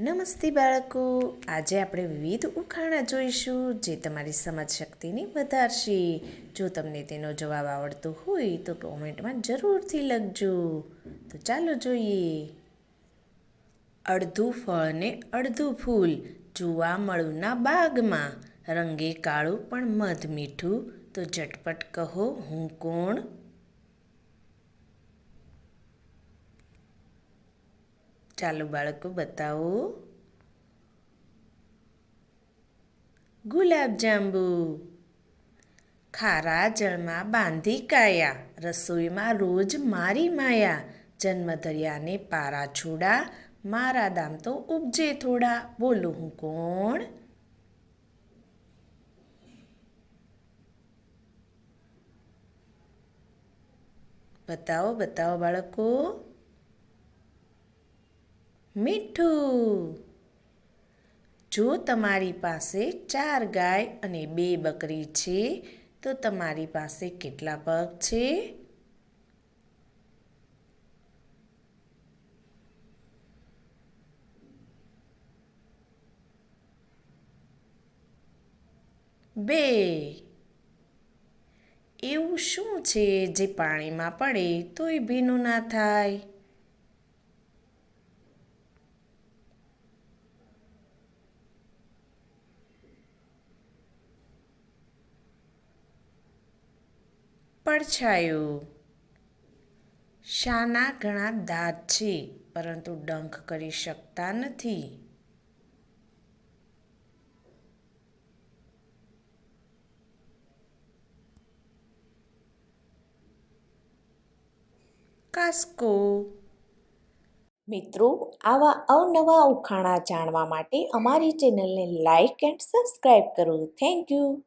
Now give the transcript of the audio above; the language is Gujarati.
નમસ્તે બાળકો, આજે આપણે વિવિધ ઉખાણા જોઈશું જે તમારી સમજ શક્તિને વધારશે. જો તમને તેનો જવાબ આવડતો હોય તો કોમેન્ટમાં જરૂરથી લખજો. તો ચાલો જોઈએ. અડધું ફળ ને અડધું ફૂલ, જોવા મળુના બાગમાં. રંગે કાળું પણ મધ મીઠું, તો ઝટપટ કહો હું કોણ? ચાલો બાળકો બતાવો. ગુલાબજાંબુ. ખારા જળમાં બાંધી કાયા, રસોઈમાં રોજ મારી માયા. જન્મધર્યાને પારા છોડા, મારા દામ તો ઉપજે થોડા. બોલો હું કોણ? બતાવો બતાવો બાળકો. મીઠું. જો તમારી પાસે 4 ગાય અને 2 બકરી છે તો તમારી પાસે કેટલા પગ છે? બે. એવું શું છે જે પાણીમાં પડે તોય ભીનું ના થાય? પડછાયું. શાના ઘણા દાંત છે પરંતુ ડંખ કરી શકતા નથી? કાસ્કો. મિત્રો, આવા અવનવા ઉખાણા જાણવા માટે અમારી ચેનલને લાઈક એન્ડ સબસ્ક્રાઈબ કરો. Thank you.